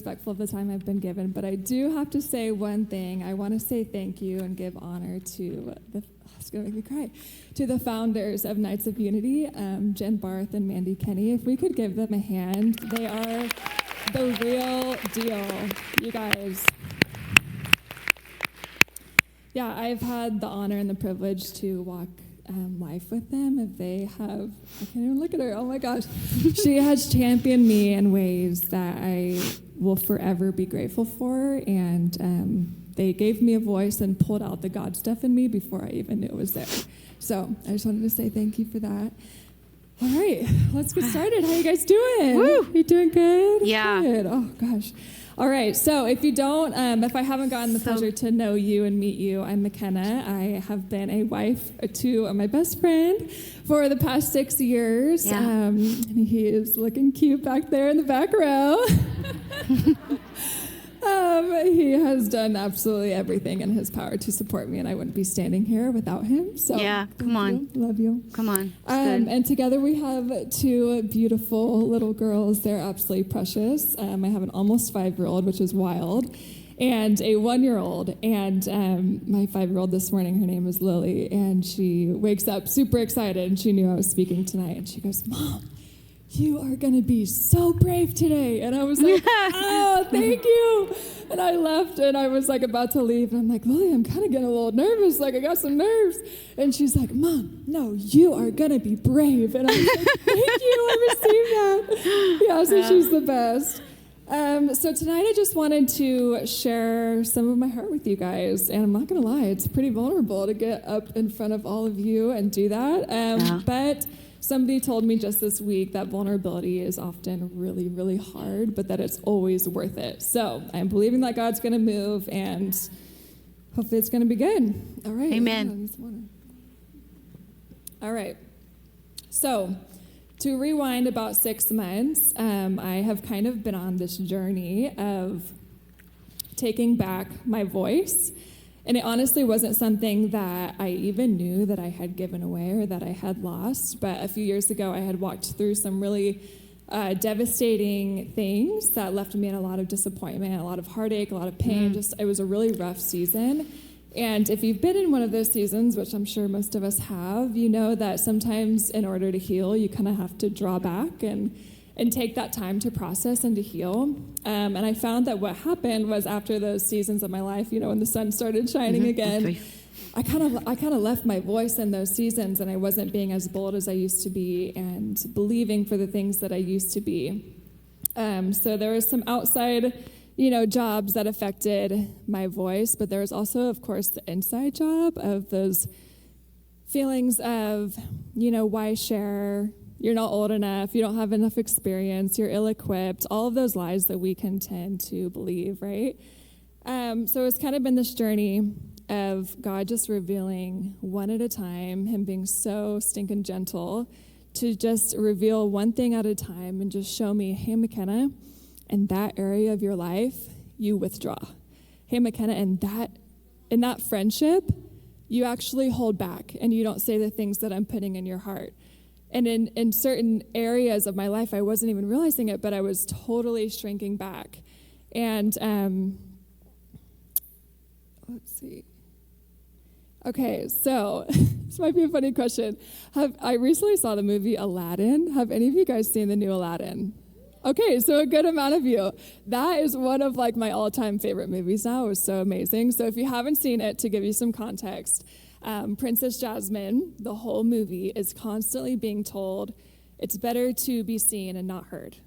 respectful of the time I've been given, but I do have to say one thing. I want to say thank you and give honor to it's going to make me cry, to the founders of Knights of Unity, Jen Barth and Mandy Kenny. If we could give them a hand, they are the real deal, you guys. Yeah, I've had the honor and the privilege to walk life with them. If they have, I can't even look at her, oh my gosh. She has championed me in ways that I will forever be grateful for, and they gave me a voice and pulled out the God stuff in me before I even knew it was there. So I just wanted to say thank you for that. All right, let's get started. How you guys doing? Woo! You doing good? Yeah. Good. Oh gosh. All right, so if you don't, if I haven't gotten the pleasure to know you and meet you, I'm McKenna. I have been a wife to my best friend for the past 6 years. Yeah. And he is looking cute back there in the back row. He has done absolutely everything in his power to support me, and I wouldn't be standing here without him. So yeah, come on. Love you. Come on. And together we have two beautiful little girls. They're absolutely precious. I have an almost 5-year-old, which is wild, and a 1-year-old. And my 5-year-old this morning, her name is Lily, and she wakes up super excited, and she knew I was speaking tonight, and she goes, "Mom, you are going to be so brave today." And I was like, "Oh, thank you." And I left, and I was like about to leave, and I'm like, "Lily, I'm kind of getting a little nervous. Like, I got some nerves." And she's like, "Mom, no, you are going to be brave." And I was like, "Thank you, I received that." Yeah, so she's the best. So tonight I just wanted to share some of my heart with you guys. And I'm not going to lie, it's pretty vulnerable to get up in front of all of you and do that. But somebody told me just this week that vulnerability is often really, really hard, but that it's always worth it. So I'm believing that God's going to move, and hopefully it's going to be good. All right. Amen. All right. So to rewind about 6 months, I have kind of been on this journey of taking back my voice. And it honestly wasn't something that I even knew that I had given away or that I had lost. But a few years ago, I had walked through some really devastating things that left me in a lot of disappointment, a lot of heartache, a lot of pain. It was a really rough season. And if you've been in one of those seasons, which I'm sure most of us have, you know that sometimes in order to heal, you kind of have to draw back and take that time to process and to heal. And I found that what happened was after those seasons of my life, you know, when the sun started shining again, I kind of left my voice in those seasons, and I wasn't being as bold as I used to be and believing for the things that I used to be. So there was some outside, you know, jobs that affected my voice, but there was also, of course, the inside job of those feelings of, you know, why share? You're not old enough, you don't have enough experience, you're ill-equipped, all of those lies that we can tend to believe, right? So it's kind of been this journey of God just revealing one at a time, him being so stinking gentle to just reveal one thing at a time and just show me, "Hey, McKenna, in that area of your life, you withdraw. Hey, McKenna, in that friendship, you actually hold back and you don't say the things that I'm putting in your heart." And in certain areas of my life, I wasn't even realizing it, but I was totally shrinking back. And let's see. Okay, so this might be a funny question. I recently saw the movie Aladdin. Have any of you guys seen the new Aladdin? Okay, so a good amount of you. That is one of like my all-time favorite movies now. It was so amazing. So if you haven't seen it, to give you some context, Princess Jasmine, the whole movie, is constantly being told it's better to be seen and not heard.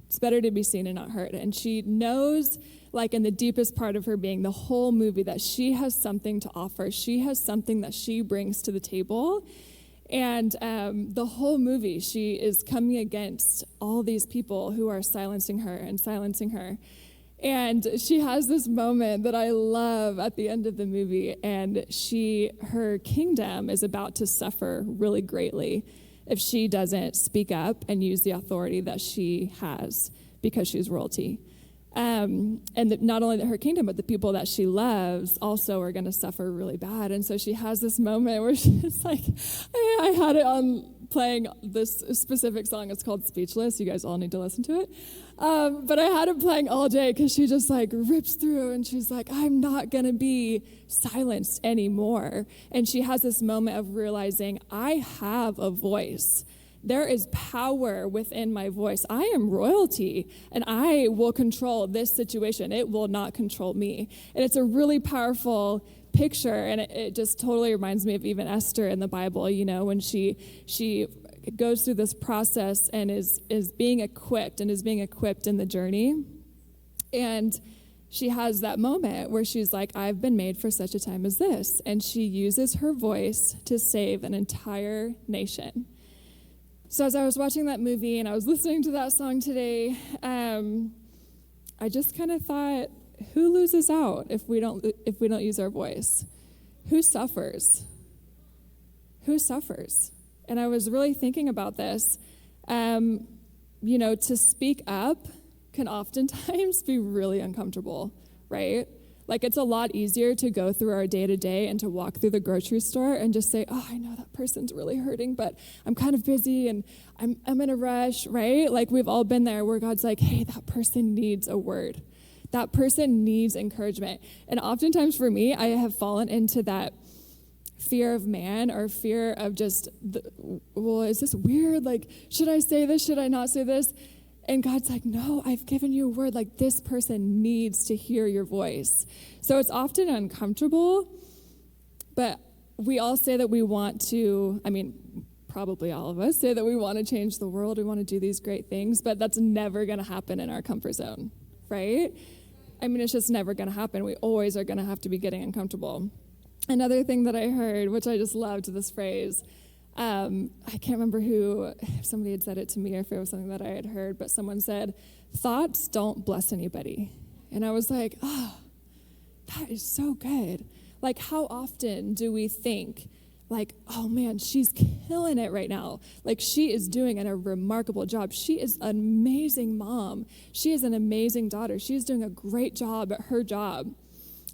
It's better to be seen and not heard. And she knows, like in the deepest part of her being, the whole movie, that she has something to offer. She has something that she brings to the table. And the whole movie, she is coming against all these people who are silencing her and silencing her. And she has this moment that I love at the end of the movie, and her kingdom is about to suffer really greatly if she doesn't speak up and use the authority that she has because she's royalty. And that not only her kingdom, but the people that she loves also are going to suffer really bad. And so she has this moment where she's like, I had it on playing this specific song. It's called Speechless. You guys all need to listen to it. But I had it playing all day because she just like rips through and she's like, I'm not going to be silenced anymore. And she has this moment of realizing I have a voice. There is power within my voice. I am royalty, and I will control this situation. It will not control me. And it's a really powerful picture, and it just totally reminds me of even Esther in the Bible, you know, when she goes through this process and is being equipped and is being equipped in the journey. And she has that moment where she's like, I've been made for such a time as this. And she uses her voice to save an entire nation. So as I was watching that movie and I was listening to that song today, I just kind of thought, who loses out if we don't use our voice? Who suffers? Who suffers? And I was really thinking about this. You know, to speak up can oftentimes be really uncomfortable, right? Like, it's a lot easier to go through our day-to-day and to walk through the grocery store and just say, oh, I know that person's really hurting, but I'm kind of busy and I'm in a rush, right? Like, we've all been there where God's like, hey, that person needs a word. That person needs encouragement. And oftentimes for me, I have fallen into that fear of man or fear of just, well, is this weird? Like, should I say this? Should I not say this? And God's like, no, I've given you a word. Like, this person needs to hear your voice. So it's often uncomfortable, but we all say that we want to, I mean, probably all of us say that we want to change the world. We want to do these great things, but that's never going to happen in our comfort zone, right? I mean, it's just never going to happen. We always are going to have to be getting uncomfortable. Another thing that I heard, which I just loved this phrase, I can't remember if somebody had said it to me or if it was something that I had heard, but someone said, thoughts don't bless anybody. And I was like, oh, that is so good. Like, how often do we think, like, oh man, she's killing it right now. Like, she is doing a remarkable job. She is an amazing mom. She is an amazing daughter. She's doing a great job at her job.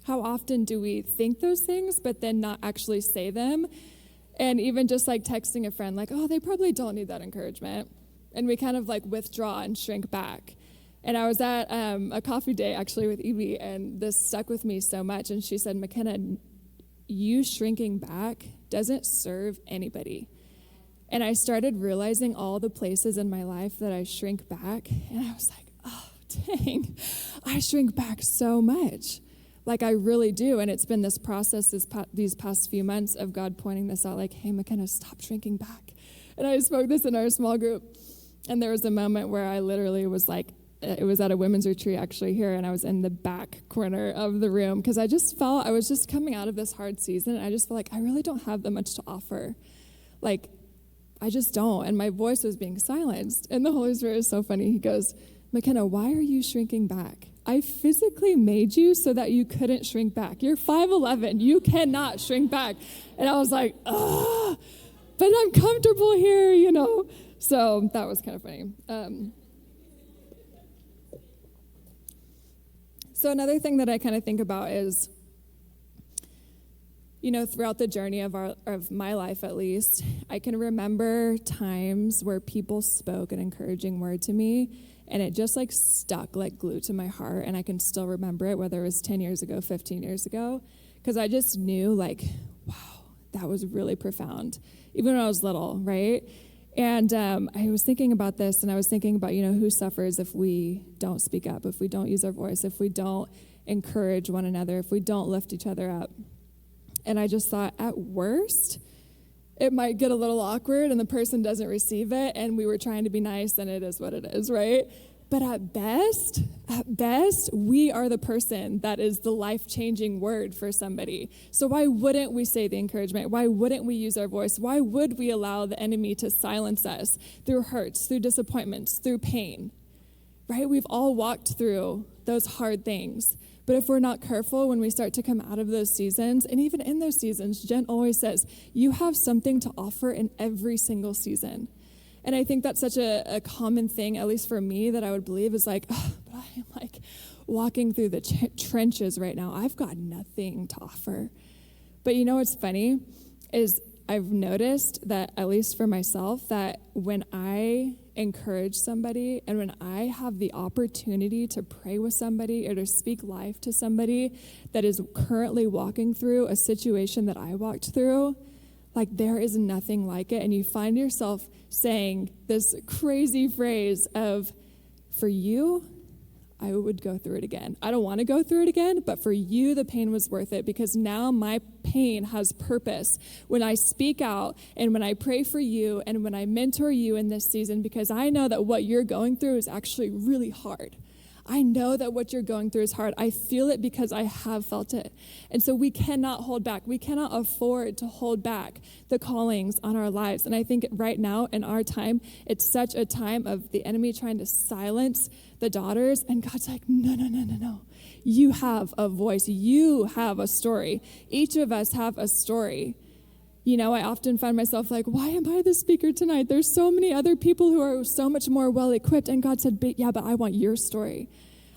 How often do we think those things, but then not actually say them? And even just like texting a friend, like, oh, they probably don't need that encouragement. And we kind of like withdraw and shrink back. And I was at a coffee day actually with Evie, and this stuck with me so much. And she said, McKenna, you shrinking back doesn't serve anybody. And I started realizing all the places in my life that I shrink back. And I was like, oh, dang, I shrink back so much. Like, I really do. And it's been this process these past few months of God pointing this out, like, hey, McKenna, stop shrinking back. And I spoke this in our small group. And there was a moment where I literally was like, it was at a women's retreat actually here, and I was in the back corner of the room because I just felt I was just coming out of this hard season. And I just felt like I really don't have that much to offer. Like, I just don't. And my voice was being silenced. And the Holy Spirit is so funny. He goes, McKenna, why are you shrinking back? I physically made you so that you couldn't shrink back. You're 5'11". You cannot shrink back. And I was like, but I'm comfortable here, you know. So that was kind of funny. So another thing that I kind of think about is, you know, throughout the journey of my life at least, I can remember times where people spoke an encouraging word to me, and it just like stuck like glue to my heart, and I can still remember it, whether it was 10 years ago, 15 years ago, because I just knew like, wow, that was really profound, even when I was little, right? And I was thinking about this, and I was thinking about, you know, who suffers if we don't speak up, if we don't use our voice, if we don't encourage one another, if we don't lift each other up. And I just thought, at worst, it might get a little awkward and the person doesn't receive it, and we were trying to be nice, and it is what it is, right? But at best, we are the person that is the life-changing word for somebody. So why wouldn't we say the encouragement? Why wouldn't we use our voice? Why would we allow the enemy to silence us through hurts, through disappointments, through pain, right? We've all walked through those hard things. But if we're not careful, when we start to come out of those seasons, and even in those seasons, Jen always says, you have something to offer in every single season. And I think that's such a common thing, at least for me, that I would believe is like, oh, but I am like walking through the trenches right now. I've got nothing to offer. But you know what's funny is I've noticed that, at least for myself, that when I encourage somebody and when I have the opportunity to pray with somebody or to speak life to somebody that is currently walking through a situation that I walked through, like there is nothing like it. And you find yourself saying this crazy phrase of, for you, I would go through it again. I don't want to go through it again, but for you, the pain was worth it because now my pain has purpose. When I speak out and when I pray for you and when I mentor you in this season, because I know that what you're going through is actually really hard. I know that what you're going through is hard. I feel it because I have felt it. And so we cannot hold back. We cannot afford to hold back the callings on our lives. And I think right now in our time, it's such a time of the enemy trying to silence the daughters. And God's like, no. You have a voice. You have a story. Each of us have a story. You know, I often find myself like, why am I the speaker tonight? There's so many other people who are so much more well-equipped. And God said, but I want your story.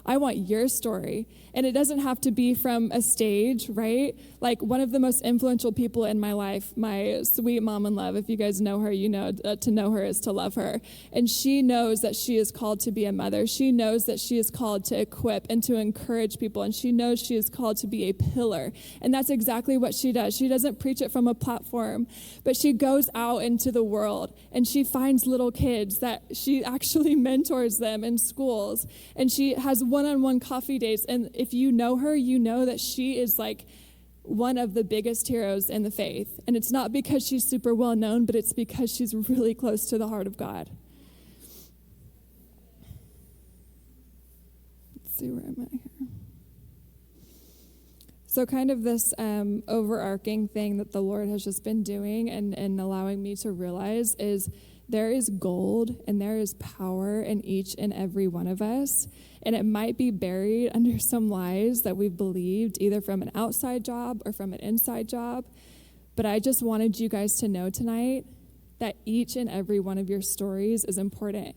I want your story. And it doesn't have to be from a stage, right? Like one of the most influential people in my life, my sweet mom in love, if you guys know her, you know to know her is to love her. And she knows that she is called to be a mother. She knows that she is called to equip and to encourage people. And she knows she is called to be a pillar. And that's exactly what she does. She doesn't preach it from a platform, but she goes out into the world and she finds little kids that she actually mentors them in schools. And she has one-on-one coffee dates. And if you know her, you know that she is like one of the biggest heroes in the faith. And it's not because she's super well known, but it's because she's really close to the heart of God. Let's see where I'm at here. So kind of this overarching thing that the Lord has just been doing and allowing me to realize is there is gold and there is power in each and every one of us. And it might be buried under some lies that we've believed, either from an outside job or from an inside job. But I just wanted you guys to know tonight that each and every one of your stories is important.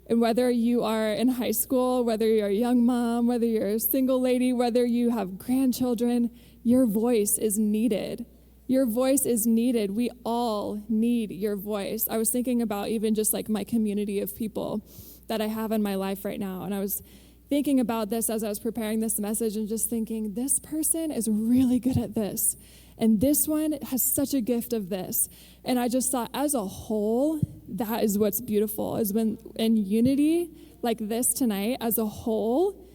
And whether you are in high school, whether you're a young mom, whether you're a single lady, whether you have grandchildren, your voice is needed. Your voice is needed. We all need your voice. I was thinking about even just like my community of people that I have in my life right now. And I was thinking about this as I was preparing this message and just thinking, this person is really good at this. And this one has such a gift of this. And I just thought, as a whole, that is what's beautiful, is when in unity like this tonight, as a whole,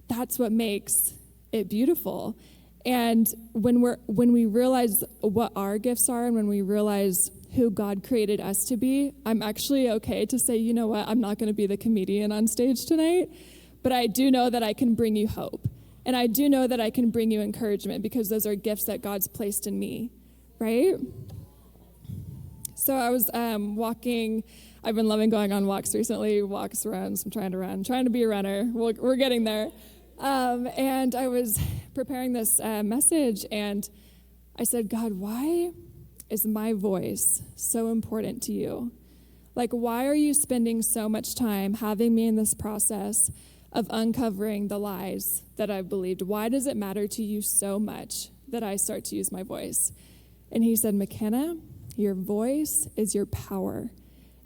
that's what makes it beautiful. And when we realize what our gifts are and when we realize who God created us to be, I'm actually okay to say, you know what, I'm not going to be the comedian on stage tonight, but I do know that I can bring you hope. And I do know that I can bring you encouragement because those are gifts that God's placed in me, right? So I was walking. I've been loving going on walks recently, walks, runs. I'm trying to be a runner. We're getting there. And I was preparing this message, and I said, God, why is my voice so important to you? Like, why are you spending so much time having me in this process of uncovering the lies that I've believed? Why does it matter to you so much that I start to use my voice? And he said, McKenna, your voice is your power.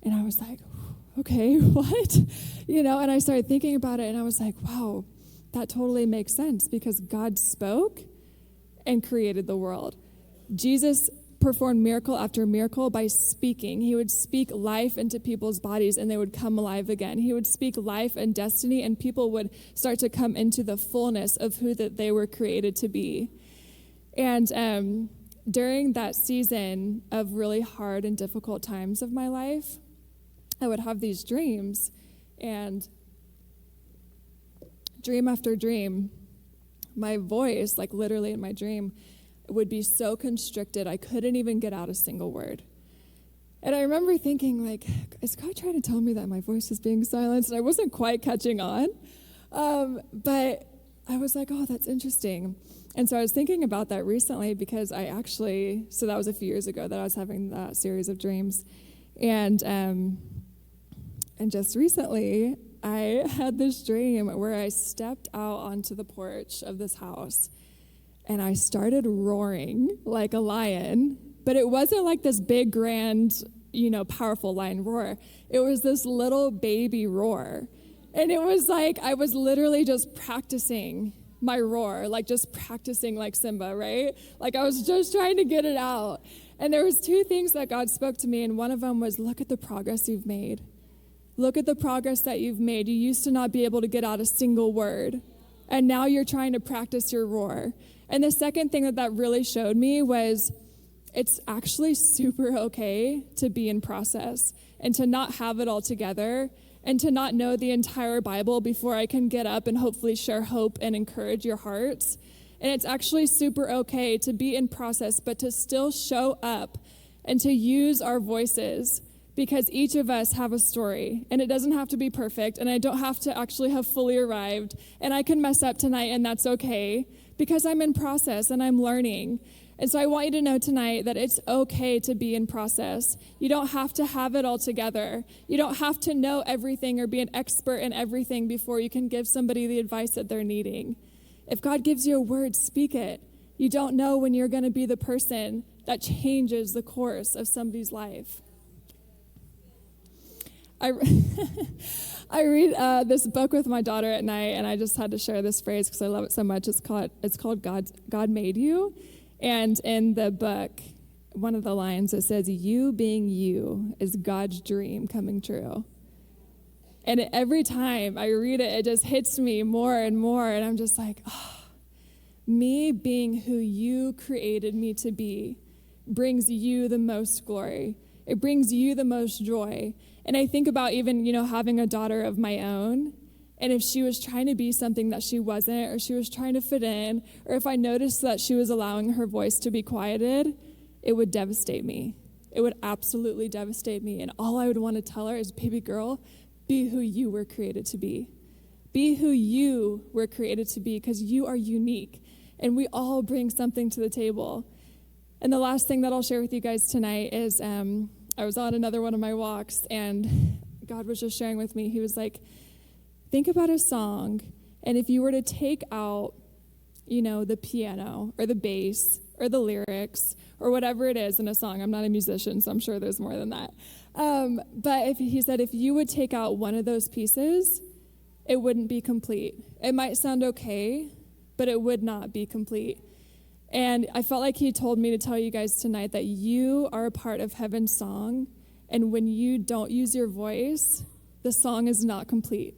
And I was like, okay, what? And I started thinking about it, and I was like, wow, that totally makes sense because God spoke and created the world. Jesus performed miracle after miracle by speaking. He would speak life into people's bodies and they would come alive again. He would speak life and destiny and people would start to come into the fullness of who that they were created to be. And during that season of really hard and difficult times of my life, I would have these dreams, and dream after dream, my voice, like literally in my dream, would be so constricted, I couldn't even get out a single word. And I remember thinking, like, is God trying to tell me that my voice is being silenced? And I wasn't quite catching on. But I was like, oh, that's interesting. And so I was thinking about that recently because so that was a few years ago that I was having that series of dreams. And just recently, I had this dream where I stepped out onto the porch of this house and I started roaring like a lion, but it wasn't like this big, grand, powerful lion roar. It was this little baby roar. And it was like I was literally just practicing my roar, like just practicing like Simba, right? Like I was just trying to get it out. And there was two things that God spoke to me, and one of them was, look at the progress you've made. Look at the progress that you've made. You used to not be able to get out a single word, and now you're trying to practice your roar. And the second thing that really showed me was it's actually super okay to be in process and to not have it all together and to not know the entire Bible before I can get up and hopefully share hope and encourage your hearts. And it's actually super okay to be in process, but to still show up and to use our voices, because each of us have a story, and it doesn't have to be perfect, and I don't have to actually have fully arrived, and I can mess up tonight, and that's okay, because I'm in process and I'm learning. And so I want you to know tonight that it's okay to be in process. You don't have to have it all together. You don't have to know everything or be an expert in everything before you can give somebody the advice that they're needing. If God gives you a word, speak it. You don't know when you're going to be the person that changes the course of somebody's life. I read this book with my daughter at night, and I just had to share this phrase because I love it so much. It's called God Made You. And in the book, one of the lines, it says, you being you is God's dream coming true. And every time I read it, it just hits me more and more. And I'm just like, me being who you created me to be brings you the most glory. It brings you the most joy. And I think about even, having a daughter of my own. And if she was trying to be something that she wasn't, or she was trying to fit in, or if I noticed that she was allowing her voice to be quieted, it would devastate me. It would absolutely devastate me. And all I would want to tell her is, baby girl, be who you were created to be. Be who you were created to be, because you are unique. And we all bring something to the table. And the last thing that I'll share with you guys tonight is I was on another one of my walks, and God was just sharing with me. He was like, think about a song, and if you were to take out, the piano or the bass or the lyrics or whatever it is in a song. I'm not a musician, so I'm sure there's more than that. But he said if you would take out one of those pieces, it wouldn't be complete. It might sound okay, but it would not be complete. And I felt like he told me to tell you guys tonight that you are a part of heaven's song, and when you don't use your voice, the song is not complete.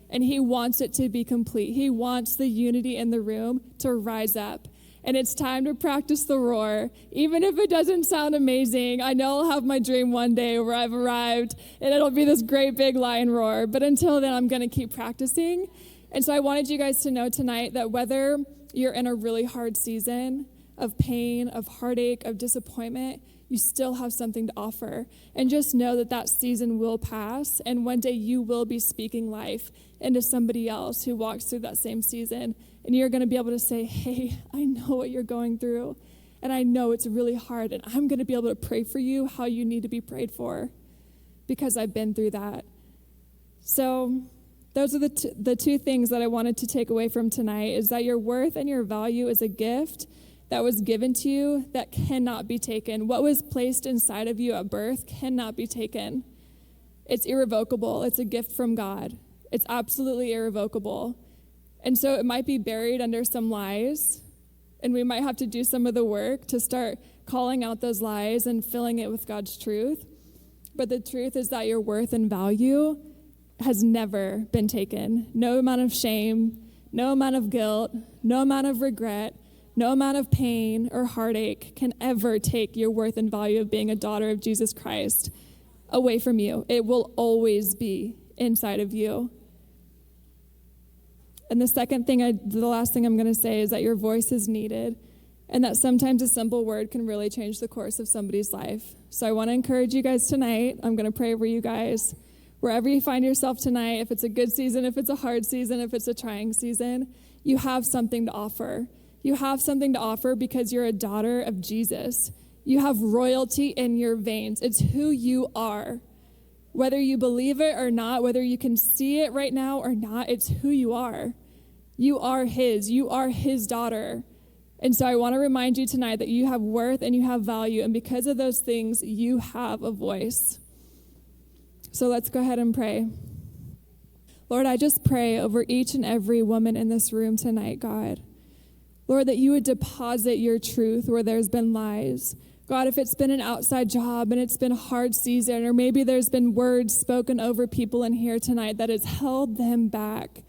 And he wants it to be complete. He wants the unity in the room to rise up. And it's time to practice the roar. Even if it doesn't sound amazing, I know I'll have my dream one day where I've arrived and it'll be this great big lion roar. But until then, I'm going to keep practicing. And so I wanted you guys to know tonight that whether you're in a really hard season of pain, of heartache, of disappointment, you still have something to offer. And just know that that season will pass, and one day you will be speaking life into somebody else who walks through that same season. And you're going to be able to say, hey, I know what you're going through, and I know it's really hard, and I'm going to be able to pray for you how you need to be prayed for, because I've been through that. So those are the two things that I wanted to take away from tonight, is that your worth and your value is a gift that was given to you that cannot be taken. What was placed inside of you at birth cannot be taken. It's irrevocable. It's a gift from God. It's absolutely irrevocable. And so it might be buried under some lies, and we might have to do some of the work to start calling out those lies and filling it with God's truth. But the truth is that your worth and value has never been taken. No amount of shame, no amount of guilt, no amount of regret, no amount of pain or heartache can ever take your worth and value of being a daughter of Jesus Christ away from you. It will always be inside of you. And the last thing I'm going to say is that your voice is needed, and that sometimes a simple word can really change the course of somebody's life. So I want to encourage you guys tonight. I'm going to pray over you guys. Wherever you find yourself tonight, if it's a good season, if it's a hard season, if it's a trying season, you have something to offer. You have something to offer because you're a daughter of Jesus. You have royalty in your veins. It's who you are. Whether you believe it or not, whether you can see it right now or not, it's who you are. You are his. You are his daughter. And so I want to remind you tonight that you have worth and you have value. And because of those things, you have a voice. So let's go ahead and pray. Lord, I just pray over each and every woman in this room tonight, God. Lord, that you would deposit your truth where there's been lies. God, if it's been an outside job and it's been a hard season, or maybe there's been words spoken over people in here tonight that has held them back.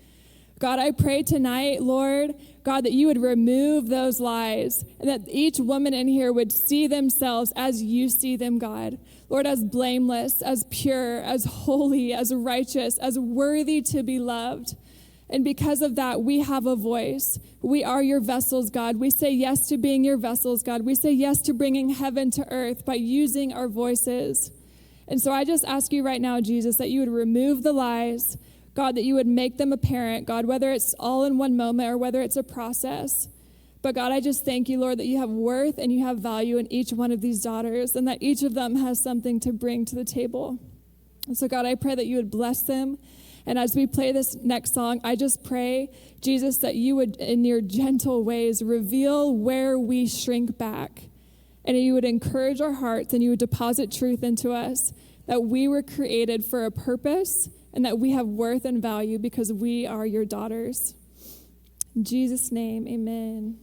God, I pray tonight, Lord, God, that you would remove those lies and that each woman in here would see themselves as you see them, God. Lord, as blameless, as pure, as holy, as righteous, as worthy to be loved. And because of that, we have a voice. We are your vessels, God. We say yes to being your vessels, God. We say yes to bringing heaven to earth by using our voices. And so I just ask you right now, Jesus, that you would remove the lies, God, that you would make them apparent, God, whether it's all in one moment or whether it's a process. But God, I just thank you, Lord, that you have worth and you have value in each one of these daughters and that each of them has something to bring to the table. And so, God, I pray that you would bless them. And as we play this next song, I just pray, Jesus, that you would, in your gentle ways, reveal where we shrink back. And you would encourage our hearts and you would deposit truth into us, that we were created for a purpose and that we have worth and value because we are your daughters. In Jesus' name, amen.